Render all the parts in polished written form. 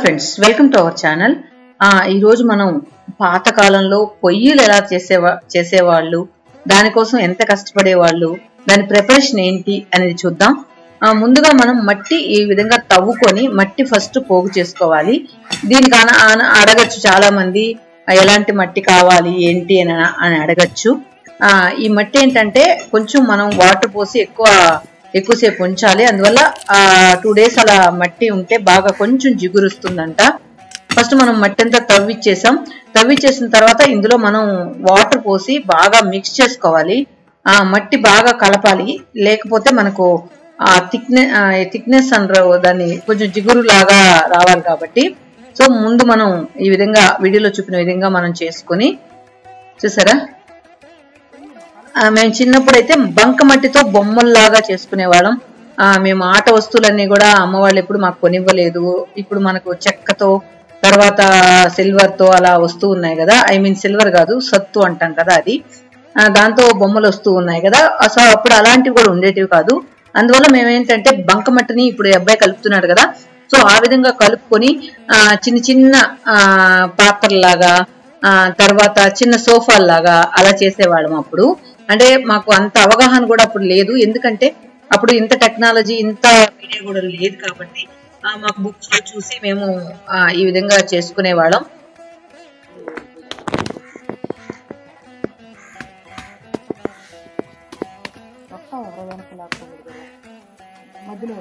Friends, welcome to our channel. ఈరోజు మనం పాతకాలంలో పొయ్యిలు ఎలా చేసేవాళ్ళు, దానికోసం ఎంత కష్టపడేవాళ్ళు, దాని ప్రిపరేషన్ ఏంటి అనేది చూద్దాం. ముందుగా మనం మట్టి ఈ విధంగా తవ్వుకొని మట్టి ఫస్ట్ పోగు చేసుకోవాలి. దీనికి అడగచ్చు చాలా మంది, ఎలాంటి మట్టి కావాలి ఏంటి అని అడగచ్చు. ఈ మట్టి ఏంటంటే కొంచెం మనం వాటర్ పోసి ఎక్కువసేపు ఉంచాలి. అందువల్ల 2 days అలా మట్టి ఉంటే బాగా కొంచెం జిగురుస్తుందంట. ఫస్ట్ మనం మట్టి అంతా తవ్విచ్చేసిన తర్వాత ఇందులో మనం వాటర్ పోసి బాగా మిక్స్ చేసుకోవాలి. మట్టి బాగా కలపాలి, లేకపోతే మనకు థిక్నెస్ అంటారు, దాన్ని కొంచెం జిగురు లాగా రావాలి కాబట్టి. సో ముందు మనం ఈ విధంగా వీడియోలో చూపిన విధంగా మనం చేసుకొని, చూసారా, మేము చిన్నప్పుడు అయితే బంక మట్టితో బొమ్మల్లాగా చేసుకునేవాళ్ళం. మేము ఆట వస్తువులన్నీ కూడా అమ్మ వాళ్ళు ఎప్పుడు మాకు కొనివ్వలేదు. ఇప్పుడు మనకు చెక్కతో, తర్వాత సిల్వర్ తో అలా వస్తూ ఉన్నాయి కదా. సిల్వర్ కాదు, సత్తు అంటాం కదా, అది దాంతో బొమ్మలు వస్తూ ఉన్నాయి కదా. సో అప్పుడు అలాంటివి కూడా ఉండేటివి కాదు. అందువల్ల మేమేంటంటే బంక మట్టిని ఇప్పుడు అబ్బాయి కలుపుతున్నాడు కదా, సో ఆ విధంగా కలుపుకొని చిన్న చిన్న పాత్రలాగా, తర్వాత చిన్న సోఫాల్లాగా అలా చేసేవాళ్ళం. అప్పుడు అంటే మాకు అంత అవగాహన కూడా అప్పుడు లేదు, ఎందుకంటే అప్పుడు ఇంత టెక్నాలజీ, ఇంత మీడియా కూడా లేదు కాబట్టి మాకు బుక్స్ లో చూసి మేము ఈ విధంగా చేసుకునేవాళ్ళం. మధ్యలో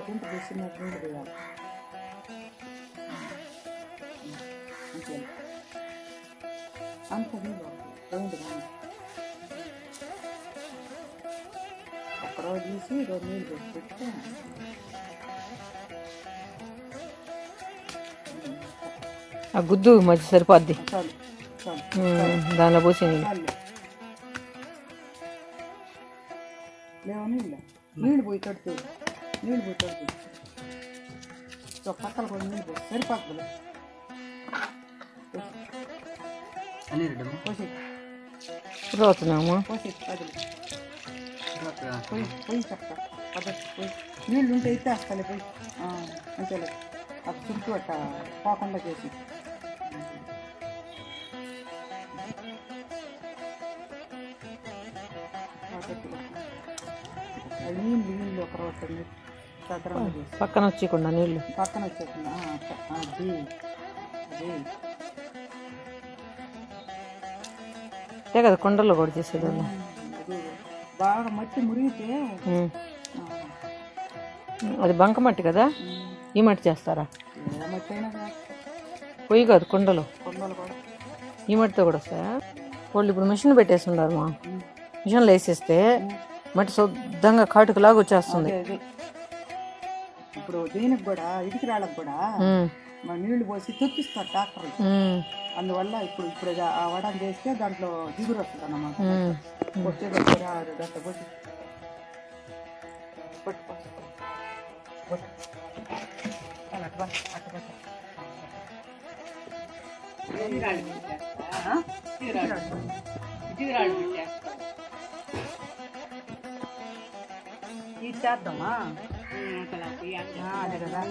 తీసి 2 నీళ్ళు పెట్టి ఆ గుద్దు మధ్య సరిపోద్ది, దానిలో పోసి నీళ్ళు పోయి కడుతూ పక్కన కూడా నీళ్ళు పోయి సరిపోతుంది. పోతున్నాము పోయి చెప్తా పోయి నీళ్ళు ఉంటే అయితే వస్తాలే పోయి మంచిగా అది చుట్టూ అట్ట పోకుండా చేసి నీళ్ళు ఒక రోజు పక్కన వచ్చేయకుండా నీళ్ళు పక్కన వచ్చేయకుండా అది అదే కదా కొండల్లో కూడా చేసేది. బాగా మట్టి మురిగితే అది బంక మట్టి కదా, ఈ మట్టి చేస్తారా? పొయ్యి కాదు, కొండలు ఈ మట్టితో కూడా వస్తాయా? వాళ్ళు ఇప్పుడు మిషన్ పెట్టేసి ఉన్నారు, మా మిషన్లో వేసేస్తే మట్టి శుద్ధంగా కాటుకులాగా వచ్చేస్తుంది. ఇప్పుడు దీనికి కూడా ఇటుకి రాళ్ళకు కూడా నీళ్లు పోసి తొక్కిస్తారు డాక్టర్. అందువల్ల ఇప్పుడు ఆ వడం చేస్తే దాంట్లో దిగురు వస్తుంది అన్నమాట. వచ్చే దగ్గర గంట కొట్టి చేద్దామా అదే కదా.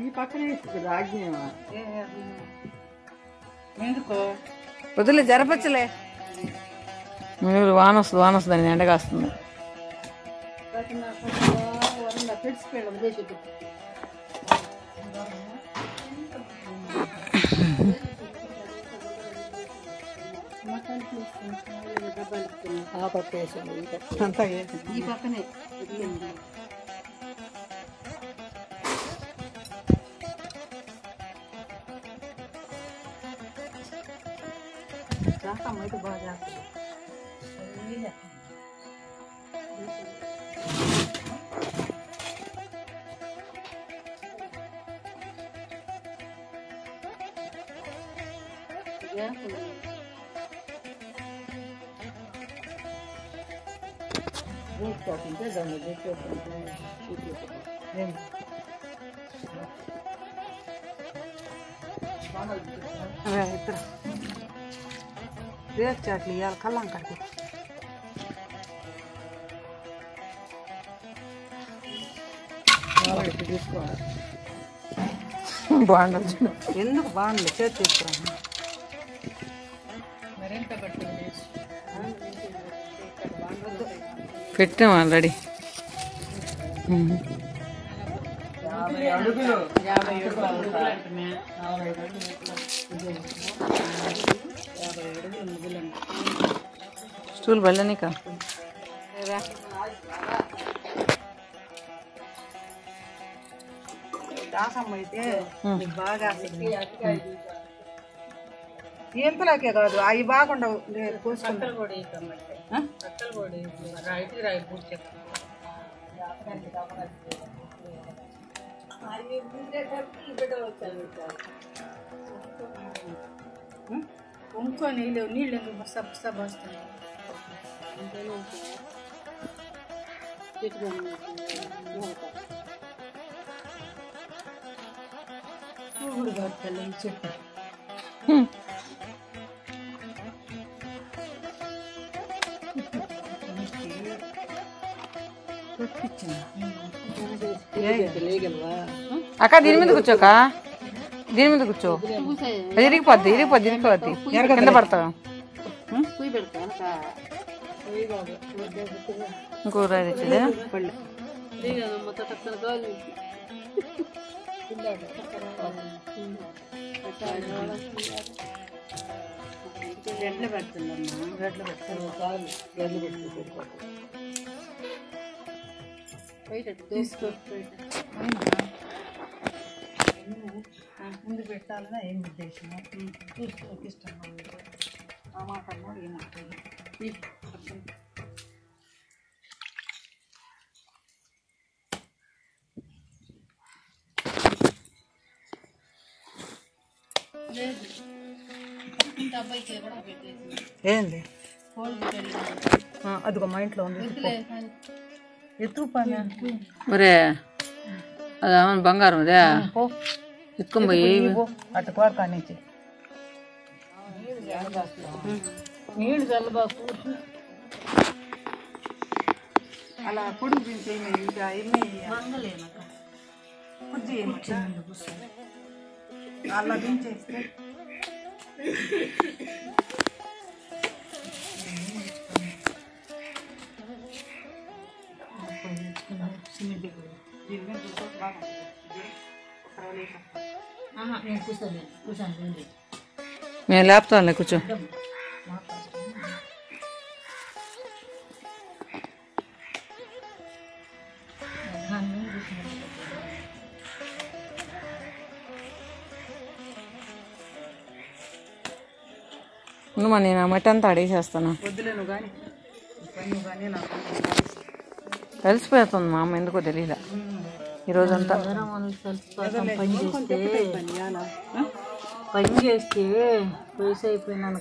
ఈ పక్కనే రాజ్యమా ఎందుకో వదిలే జరపచ్చలే, వాన వస్తుంది, ఎండగా వస్తుంది. ఈ పక్కనే అయితే బాగా చేస్తుంది. రేట్ చాట్లు ఇవ్వాలి కళ్ళం కట్టి. బాగుండదు. ఎందుకు బాగుంది చేతి తీసుకురా. పెట్టాం ఆల్రెడీ. 50 అడుగులు 50 అడుగులు స్టూల్ బళ్ళనిక దాసమ్మ అయితే బాగా ఎంతలాకే కాదు అవి బాగుండవు. ఇంకో నీళ్ళు సబ్ సబ్ వస్తాయి. చెట్టు అక్క దీని మీద కూర్చోక, దీని మీద కూర్చో. ఇరిగిపోద్ది కింద పడతావు. ఇంకో రాయి తెచ్చేదే. గడ్డలు పెడుతుందమ్మా, గడ్డలు పెడతాను గడ్డలు పెట్టుకో తీసుకో. ముందు పెట్టాలని ఏం ఉద్దేశము చూసుకోక ఇష్టం. ఆ మాట అన్నాడు ఈ మాట. ఏంది అదిగో మా ఇంట్లో ఉంది. ఎత్తు పని ఒరే అదా బంగారం అదే ఎత్తుకొని పోయి అటు కోరకా నుంచి నీళ్ళు చల్లబాకు. అలా పొడుగు దించి అలా దించేస్తే మేము లేపుతాంలే కూర్చో. నువ్వు నేను ఆ మట్టి అంతా అడిగేసేస్తాను. కలిసిపోతుంది మా అమ్మ, ఎందుకో తెలియదా ఈరోజంతా. పని చేస్తే వయసు అయిపోయినాక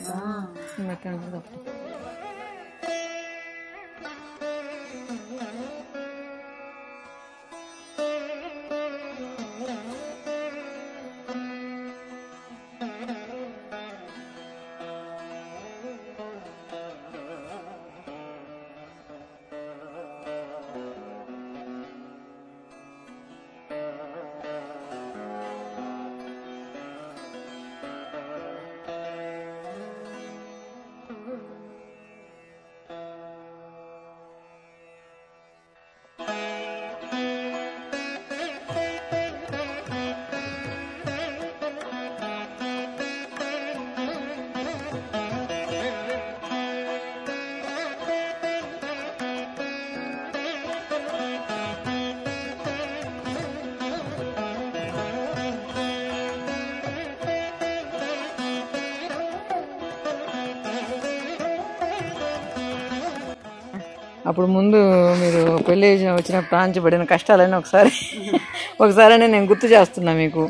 అప్పుడు ముందు మీరు పెళ్ళి వచ్చినప్పుడు ఆంచబడిన కష్టాలని ఒకసారి నేను గుర్తు చేస్తున్నా మీకు.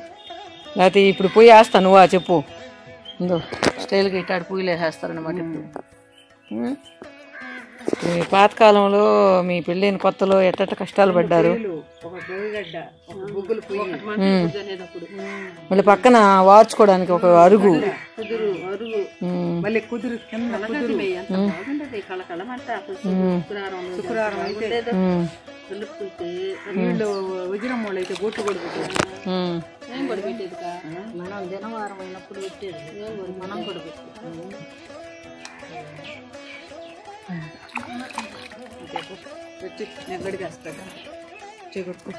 లేకపోతే ఇప్పుడు పొయ్యి వేస్తా, నువ్వా చెప్పు. ముందు స్టైల్గా ఇట్టాడు పొయ్యిలు వేసేస్తారనమాట. ఇప్పుడు మీ పాతకాలంలో మీ పెళ్ళైన కొత్తలో ఎట్ట కష్టాలు పడ్డారు. మళ్ళీ పక్కన వార్చుకోవడానికి ఒక అరుగు, దులుపుకుంటే వీళ్ళు వదినం వాళ్ళు అయితే బొట్టు కూడా పెట్టారు. నేను కూడా పెట్టేది కా మనం జనవారం అయినప్పుడు పెట్టేది. మనం కూడా పెట్టేది. పెట్టి నెగ్గడిగా వస్తుంది చెగొట్టు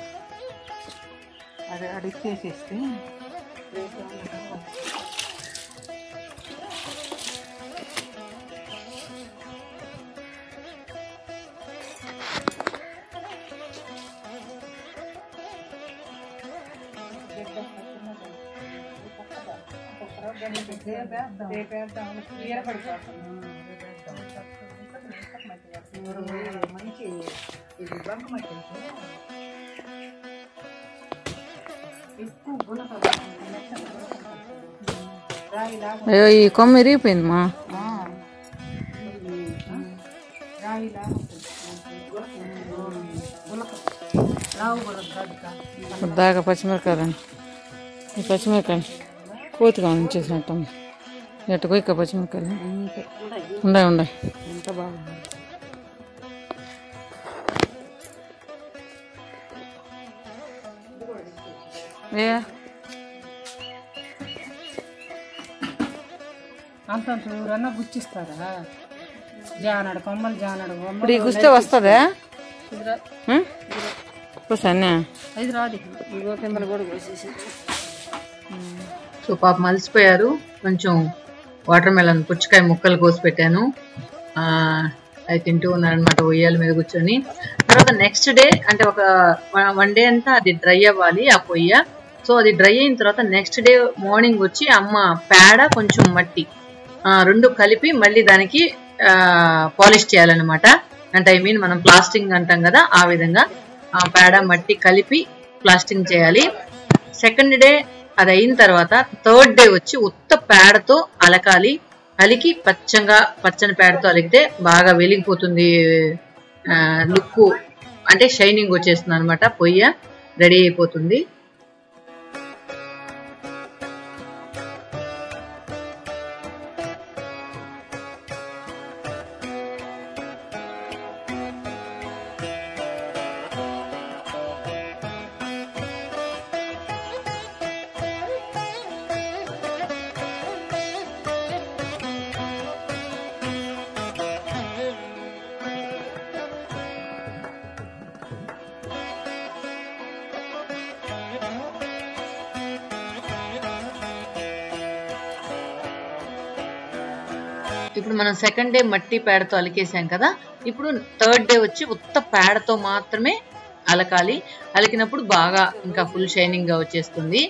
అదే అడిగేసేస్తే మంచి ఇది బంక్ మట్టి అయ్యో ఈ కొమ్మ ఇరిగిపోయిందమ్మా. దాకా పచ్చిమిరకాయలండి, ఈ పచ్చిమిరకాయలు కోతిగా ఉంచేసినట్టు ఎట్టుకో ఇక పచ్చిమిరకాయలు ఉన్నాయి. ఎంత బాగుంది. అంత ఎవరన్నా గుచ్చిస్తారా? జానాడు కొమ్మలు జానాడు ఇప్పుడు ఈ గుస్తే వస్తుందా? అది రాదు. ఇగో కిందలు కూడా కోసేసి. సో పాప మలిసిపోయారు. కొంచెం వాటర్ మెలన్ పుచ్చకాయ ముక్కలు కోసి పెట్టాను, అవి తింటూ ఉన్నారనమాట ఉయ్యాల మీద కూర్చొని. తర్వాత నెక్స్ట్ డే అంటే ఒక 1 డే అంతా అది డ్రై అవ్వాలి ఆ పొయ్య. సో అది డ్రై అయిన తర్వాత నెక్స్ట్ డే మార్నింగ్ వచ్చి అమ్మ పేడ కొంచెం మట్టి 2 కలిపి మళ్ళీ దానికి పాలిష్ చేయాలన్నమాట. అంటే ఐ మీన్ మనం ప్లాస్టింగ్ అంటాం కదా, ఆ విధంగా పేడ మట్టి కలిపి ప్లాస్టింగ్ చేయాలి. సెకండ్ డే అది అయిన తర్వాత థర్డ్ డే వచ్చి ఉత్త పేడతో అలకాలి. అలికి పచ్చని పేడతో అలికితే బాగా వెలిగిపోతుంది, లుక్ అంటే షైనింగ్ వచ్చేస్తుంది అనమాట. పొయ్య రెడీ అయిపోతుంది. ఇప్పుడు మనం సెకండ్ డే మట్టి పేడతో అలికేసాం కదా, ఇప్పుడు థర్డ్ డే వచ్చి ఉత్త పేడతో మాత్రమే అలకాలి. అలికినప్పుడు బాగా ఇంకా ఫుల్ షైనింగ్ గా వచ్చేస్తుంది.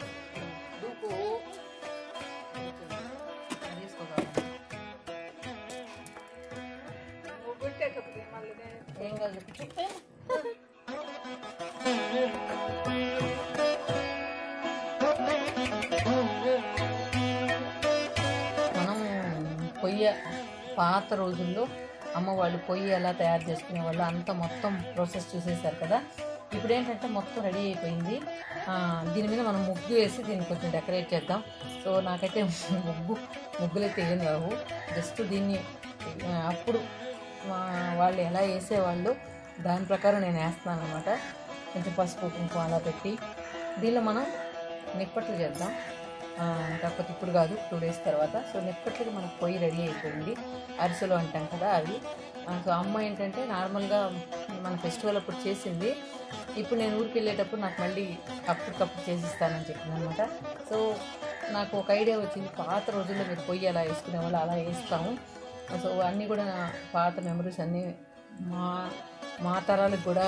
పొయ్య పాత రోజుల్లో అమ్మ వాళ్ళు పొయ్యి ఎలా తయారు చేసుకునే వాళ్ళు అంతా మొత్తం ప్రాసెస్ చూసేసారు కదా. ఇప్పుడు ఏంటంటే మొత్తం రెడీ అయిపోయింది. దీని మీద మనం ముగ్గు వేసి దీన్ని కొంచెం డెకరేట్ చేద్దాం. సో నాకైతే ముగ్గులైతే ఏం రావు, జస్ట్ దీన్ని అప్పుడు వాళ్ళు ఎలా వేసేవాళ్ళు దాని ప్రకారం నేను వేస్తున్నాను అనమాట. కొంచెం పసుపు కుంకుమ అలా పెట్టి దీనిలో మనం నిప్పట్లు చేద్దాం. కాకపోతే ఇప్పుడు కాదు, 2 days తర్వాత. సో నిప్పట్లకి మనకు పొయ్యి రెడీ అయిపోయింది. అరిసెలు అంటాం కదా అవి. సో అమ్మ ఏంటంటే నార్మల్గా మన ఫెస్టివల్ అప్పుడు చేసింది. ఇప్పుడు నేను ఊరికి వెళ్ళేటప్పుడు నాకు మళ్ళీ అప్పటికప్పుడు చేసిస్తానని చెప్పింది అనమాట. సో నాకు ఒక ఐడియా వచ్చింది, పాత రోజుల్లో మీరు పొయ్యి ఎలా వేసుకునే వాళ్ళు అలా వేస్తాము. సో అన్నీ కూడా పాత మెమరీస్ అన్నీ మా తరాలకు కూడా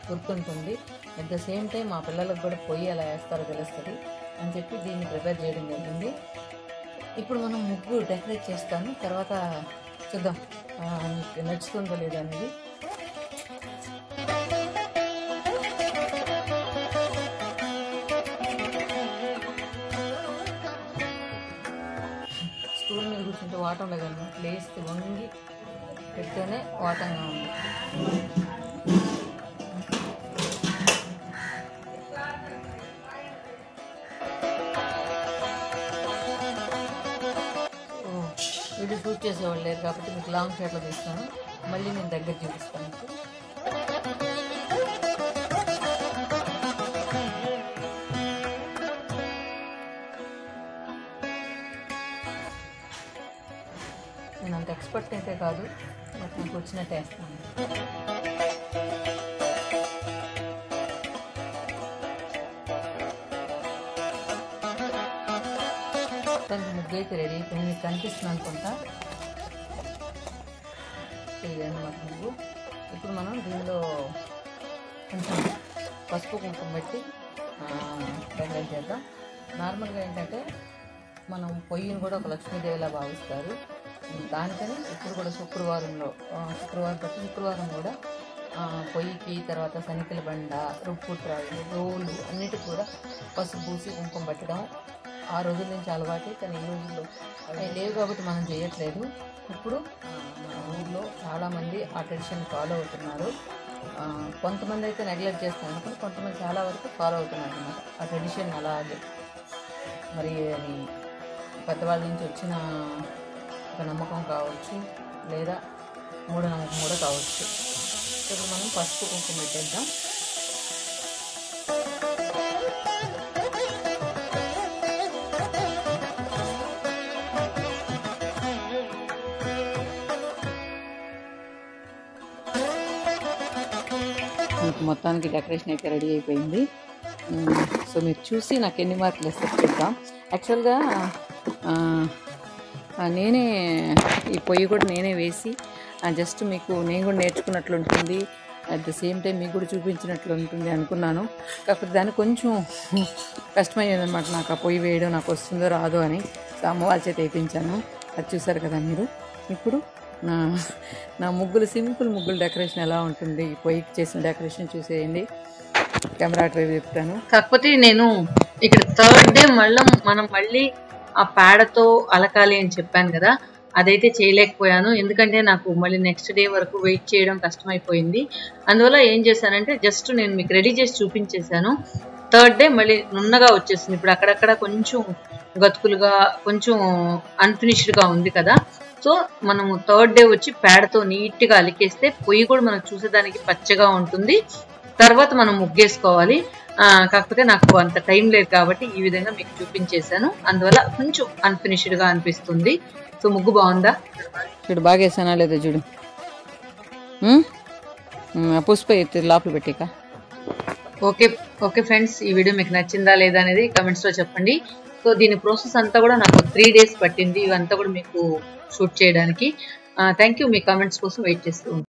గుర్తుంటుంది. అట్ ద సేమ్ టైం మా పిల్లలకు కూడా పొయ్యి ఎలా వేస్తారో తెలుస్తుంది అని చెప్పి దీన్ని ప్రిపేర్ చేయడం జరిగింది. ఇప్పుడు మనం ముగ్గు డెకరేట్ చేస్తాను, తర్వాత చూద్దాం మీకు నచ్చుతుందో లేదా అనేది. స్టూల్ మీద కూర్చుంటే వాటం లేదన్నమాట, లేస్తే వంగి పెడితేనే వాటంగా ఉంది. వీడియో షూట్ చేసేవాళ్ళు లేరు కాబట్టి మీకు లాంగ్ షాట్లో తీస్తాను, మళ్ళీ నేను దగ్గర చూపిస్తాను. ఎక్స్పర్ట్ అయితే కాదు, బట్ నాకు వచ్చినట్టు వేస్తాను. దానికి ముగ్గు అయితే రెడీ అయిపోయింది, మీకు కనిపిస్తుంది అనుకుంటా. ఇది అన్నమాట ముగ్గు. ఇప్పుడు మనం దీనిలో కొంచెం పసుపు కుంకుమ పెట్టి డెకరేట్ చేద్దాం. నార్మల్గా ఏంటంటే మనం పొయ్యిని కూడా ఒక లక్ష్మీదేవిలా భావిస్తారు. దానికని ఇప్పుడు కూడా శుక్రవారం ప్రతి శుక్రవారం కూడా పొయ్యికి, తర్వాత శనికల బండ, రుప్పుట్రాళ్ళు, రోలు అన్నిటికి కూడా పసుపు పూసి కుంకుమ పెట్టడం ఆ రోజుల నుంచి అలవాటే. కానీ ఈ రోజుల్లో అవి లేవు కాబట్టి మనం చేయట్లేదు. ఇప్పుడు మన ఊళ్ళో చాలామంది ఆ ట్రెడిషన్ ఫాలో అవుతున్నారు. కొంతమంది అయితే నెగ్లెక్ట్ చేస్తున్నారు అనుకుంటే, కొంతమంది చాలా వరకు ఫాలో అవుతున్నారు అన్నమాట ఆ ట్రెడిషన్. అలాగే మరి అది పెద్దవాళ్ళ నుంచి వచ్చిన ఒక నమ్మకం కావచ్చు, లేదా మూఢనమ్మకం కూడా కావచ్చు. ఇప్పుడు మనం పసుపు కుంకుమ పెట్టేద్దాం. మొత్తానికి డెకరేషన్ అయితే రెడీ అయిపోయింది. సో మీరు చూసి నాకు ఎన్ని మార్కులు వేస్తారు చూద్దాం. యాక్చువల్గా నేనే ఈ పొయ్యి కూడా నేనే వేసి జస్ట్ మీకు నేను కూడా నేర్చుకున్నట్లు ఉంటుంది, అట్ ద సేమ్ టైం మీకు కూడా చూపించినట్లు ఉంటుంది అనుకున్నాను. కాకపోతే దానికి కొంచెం కష్టమయ్యేది అనమాట నాకు ఆ పొయ్యి వేయడం, నాకు వస్తుందో రాదో అని. సో అమ్మ వాళ్ళ చేత వేయించాను. అది చూసారు కదా మీరు. ఇప్పుడు నా ముగ్గులు, సింపుల్ ముగ్గులు డెకరేషన్ ఎలా ఉంటుంది, ఈ పొయ్యికి చేసిన డెకరేషన్ చూసేయండి. కెమెరా డ్రైవ్ చెప్తాను. కాకపోతే నేను ఇక్కడ థర్డ్ డే మనం మళ్ళీ ఆ పేడతో అలకాలి అని చెప్పాను కదా, అదైతే చేయలేకపోయాను. ఎందుకంటే నాకు మళ్ళీ నెక్స్ట్ డే వరకు వెయిట్ చేయడం కష్టమైపోయింది. అందువల్ల ఏం చేశానంటే జస్ట్ నేను మీకు రెడీ చేసి చూపించేశాను. థర్డ్ డే మళ్ళీ నున్నగా వచ్చేసింది. ఇప్పుడు అక్కడక్కడ కొంచెం గతుకులుగా, కొంచెం అన్ఫినిష్డ్గా ఉంది కదా. సో మనము థర్డ్ డే వచ్చి పేడతో నీట్గా అలికేస్తే పొయ్యి కూడా మనకు చూసేదానికి పచ్చగా ఉంటుంది. తర్వాత మనం ముగ్గేసుకోవాలి. కాకపోతే నాకు అంత టైం లేదు కాబట్టి ఈ విధంగా మీకు చూపించేశాను. అందువల్ల కొంచెం అన్ఫినిష్డ్గా అనిపిస్తుంది. సో ముగ్గు బాగుందా చూడు, బాగా వేసానా లేదా చూడు. పుష్ప ఎత్తి లోపల పెట్టిక. ఓకే ఫ్రెండ్స్, ఈ వీడియో మీకు నచ్చిందా లేదా అనేది కమెంట్స్లో చెప్పండి. సో దీని ప్రాసెస్ అంతా కూడా నాకు 3 days పట్టింది, ఇవంతా కూడా మీకు షూట్ చేయడానికి. Thank you. మీ కామెంట్స్ కోసం వెయిట్ చేస్తూ ఉంటాను.